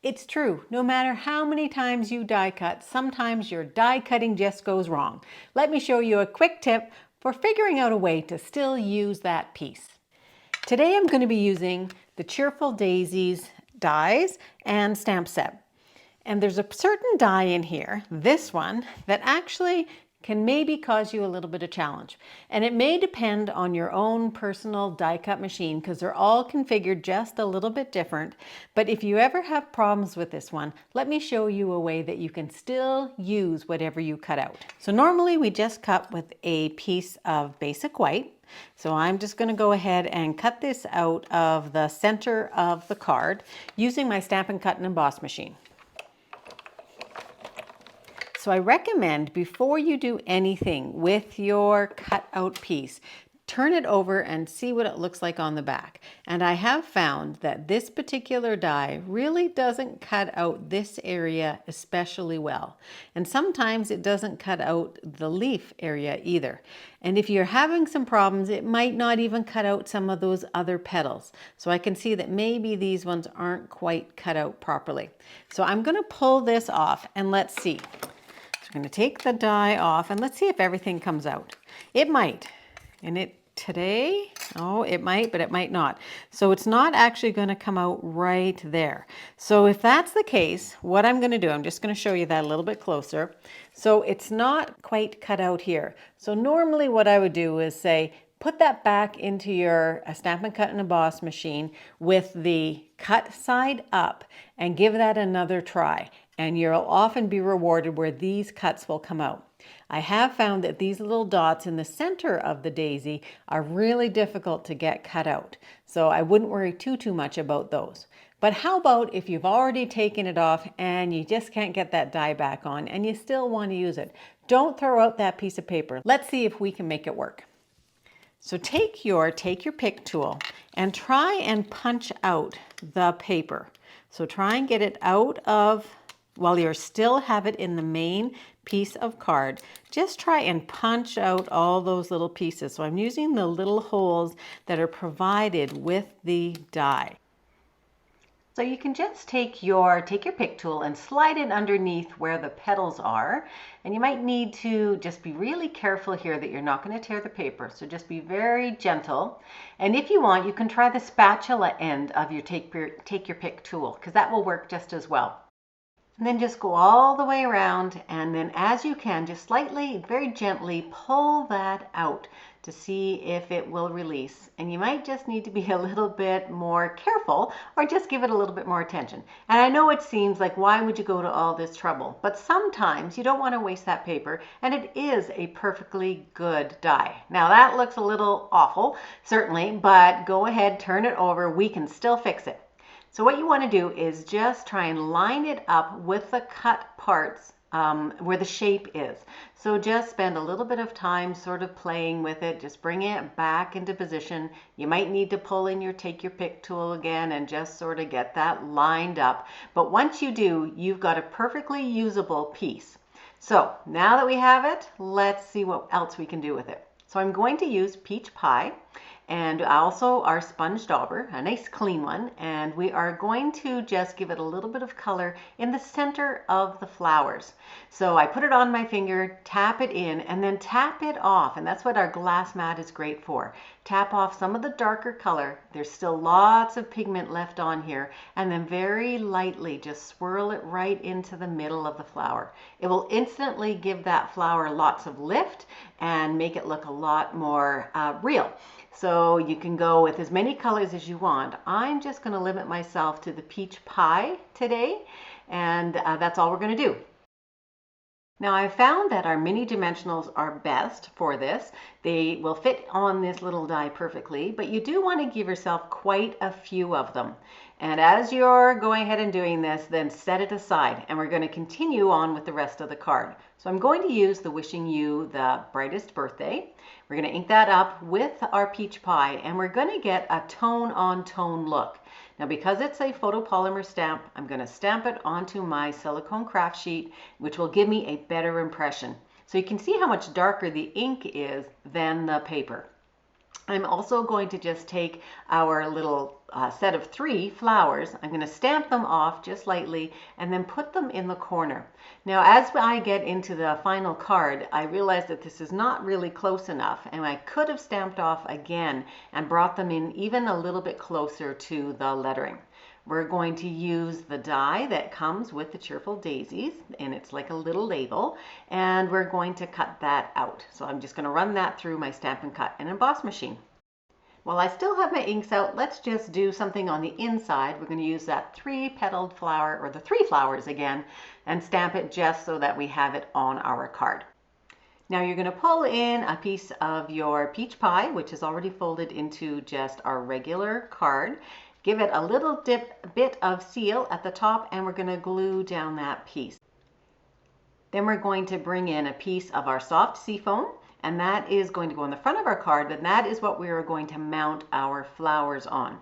It's true, no matter how many times you die cut, sometimes your die cutting just goes wrong. Let me show you a quick tip for figuring out a way to still use that piece. Today I'm going to be using the Cheerful Daisies dies and stamp set. And there's a certain die in here, this one, that actually can maybe cause you a little bit of challenge. And it may depend on your own personal die cut machine because they're all configured just a little bit different. But if you ever have problems with this one, let me show you a way that you can still use whatever you cut out. So normally we just cut with a piece of basic white. So I'm just going to go ahead and cut this out of the center of the card using my Stampin' Cut and Emboss machine. So I recommend before you do anything with your cut out piece, turn it over and see what it looks like on the back. And I have found that this particular die really doesn't cut out this area especially well. And sometimes it doesn't cut out the leaf area either. And if you're having some problems, it might not even cut out some of those other petals. So I can see that maybe these ones aren't quite cut out properly. So I'm going to pull this off and let's see. I'm going to take the die off and let's see if everything comes out. It might. And it might, but it might not. So it's not actually going to come out right there. So if that's the case, what I'm going to do, I'm just going to show you that a little bit closer. So it's not quite cut out here. So normally what I would do is say, put that back into your Stampin' Cut and Emboss machine with the cut side up and give that another try. And you'll often be rewarded where these cuts will come out. I have found that these little dots in the center of the daisy are really difficult to get cut out. So I wouldn't worry too much about those. But how about if you've already taken it off and you just can't get that die back on and you still want to use it? Don't throw out that piece of paper. Let's see if we can make it work. So take your pick tool and try and punch out the paper. So try and get it out of, while you still have it in the main piece of card, just try and punch out all those little pieces. So I'm using the little holes that are provided with the die. So you can just take your pick tool and slide it underneath where the petals are. And you might need to just be really careful here that you're not going to tear the paper. So just be very gentle. And if you want, you can try the spatula end of your take your pick tool because that will work just as well. And then just go all the way around, and then as you can, just slightly, very gently pull that out to see if it will release. And you might just need to be a little bit more careful or just give it a little bit more attention. And I know it seems like, why would you go to all this trouble? But sometimes you don't want to waste that paper, and it is a perfectly good die. Now that looks a little awful, certainly, but go ahead, turn it over. We can still fix it. So what you want to do is just try and line it up with the cut parts where the shape is. So just spend a little bit of time sort of playing with it, just bring it back into position. You might need to pull in your take your pick tool again and just sort of get that lined up. But once you do, you've got a perfectly usable piece. So now that we have it, let's see what else we can do with it. So I'm going to use Peach Pie and also our sponge dauber, a nice clean one, and we are going to just give it a little bit of color in the center of the flowers. So I put it on my finger, tap it in, and then tap it off, and that's what our glass mat is great for. Tap off some of the darker color. There's still lots of pigment left on here, and then very lightly just swirl it right into the middle of the flower. It will instantly give that flower lots of lift and make it look a lot more real. So you can go with as many colors as you want. I'm just going to limit myself to the Peach Pie today, and that's all we're going to do. Now I found that our mini dimensionals are best for this. They will fit on this little die perfectly, but you do want to give yourself quite a few of them. And as you're going ahead and doing this, then set it aside, and we're going to continue on with the rest of the card. So I'm going to use the Wishing You the Brightest Birthday. We're going to ink that up with our Peach Pie, and we're going to get a tone-on-tone look. Now because it's a photopolymer stamp, I'm going to stamp it onto my silicone craft sheet, which will give me a better impression. So you can see how much darker the ink is than the paper. I'm also going to just take our little set of 3 flowers. I'm going to stamp them off just lightly and then put them in the corner. Now, as I get into the final card, I realize that this is not really close enough, and I could have stamped off again and brought them in even a little bit closer to the lettering. We're going to use the die that comes with the Cheerful Daisies, and it's like a little label, and we're going to cut that out. So I'm just going to run that through my Stampin' Cut and Emboss machine. While I still have my inks out, let's just do something on the inside. We're going to use that 3-petaled flower, or the 3 flowers again, and stamp it just so that we have it on our card. Now you're going to pull in a piece of your peach pie, which is already folded into just our regular card. Give it a little bit of seal at the top, and we're going to glue down that piece. Then we're going to bring in a piece of our soft seafoam, and that is going to go on the front of our card, and that is what we are going to mount our flowers on.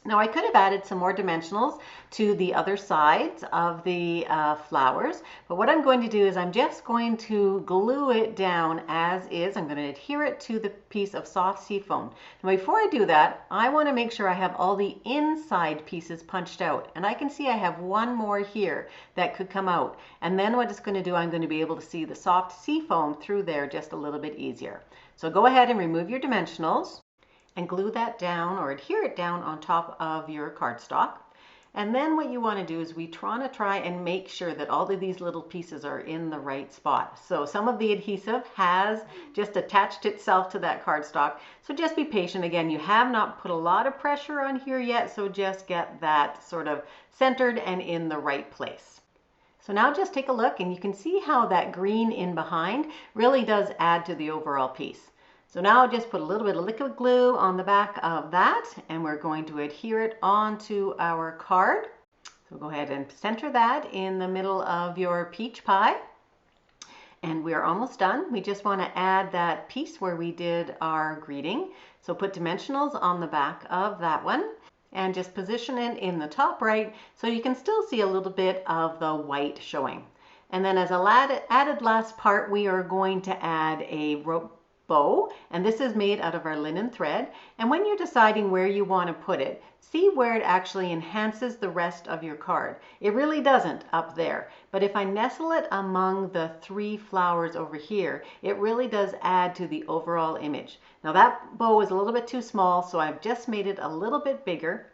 Now I could have added some more dimensionals to the other sides of the flowers, but what I'm going to do is I'm just going to glue it down as is. I'm going to adhere it to the piece of soft seafoam. Now before I do that, I want to make sure I have all the inside pieces punched out, and I can see I have one more here that could come out. And then what it's going to do, I'm going to be able to see the soft seafoam through there just a little bit easier. So go ahead and remove your dimensionals and glue that down or adhere it down on top of your cardstock. And then what you want to do is we want to try and make sure that all of these little pieces are in the right spot. So some of the adhesive has just attached itself to that cardstock. So just be patient. Again, you have not put a lot of pressure on here yet, so just get that sort of centered and in the right place. So now just take a look, and you can see how that green in behind really does add to the overall piece. So now I'll just put a little bit of liquid glue on the back of that, and we're going to adhere it onto our card. So go ahead and center that in the middle of your peach pie. And we are almost done. We just want to add that piece where we did our greeting. So put dimensionals on the back of that one and just position it in the top right so you can still see a little bit of the white showing. And then as an added last part, we are going to add a rope bow, and this is made out of our linen thread. And when you're deciding where you want to put it, see where it actually enhances the rest of your card. It really doesn't up there, but if I nestle it among the 3 flowers over here, it really does add to the overall image. Now that bow is a little bit too small, so I've just made it a little bit bigger,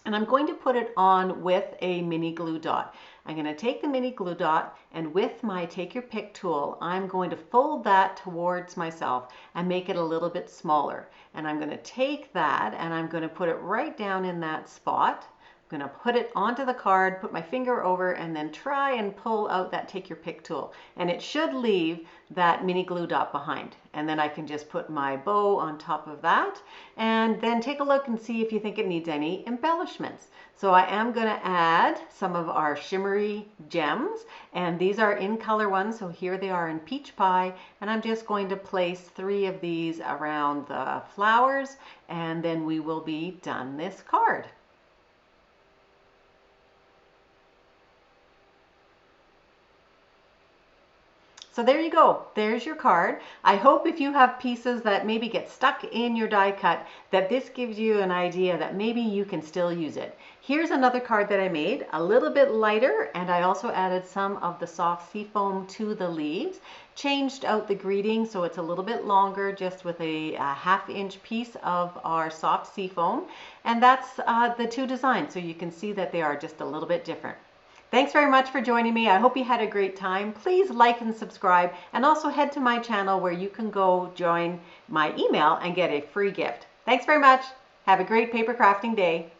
and I'm going to put it on with a mini glue dot. I'm going to take the mini glue dot, and with my Take Your Pick tool, I'm going to fold that towards myself and make it a little bit smaller. And I'm going to take that and I'm going to put it right down in that spot. I'm going to put it onto the card, put my finger over, and then try and pull out that Take Your Pick tool. And it should leave that mini glue dot behind. And then I can just put my bow on top of that, and then take a look and see if you think it needs any embellishments. So I am going to add some of our shimmery gems, and these are in color ones. So here they are in peach pie, and I'm just going to place 3 of these around the flowers, and then we will be done this card. So there you go. There's your card. I hope if you have pieces that maybe get stuck in your die cut, that this gives you an idea that maybe you can still use it. Here's another card that I made, a little bit lighter, and I also added some of the soft seafoam to the leaves. Changed out the greeting so it's a little bit longer, just with a 1/2 inch piece of our soft seafoam. And that's the 2 designs, so you can see that they are just a little bit different. Thanks very much for joining me. I hope you had a great time. Please like and subscribe, and also head to my channel where you can go join my email and get a free gift. Thanks very much. Have a great paper crafting day.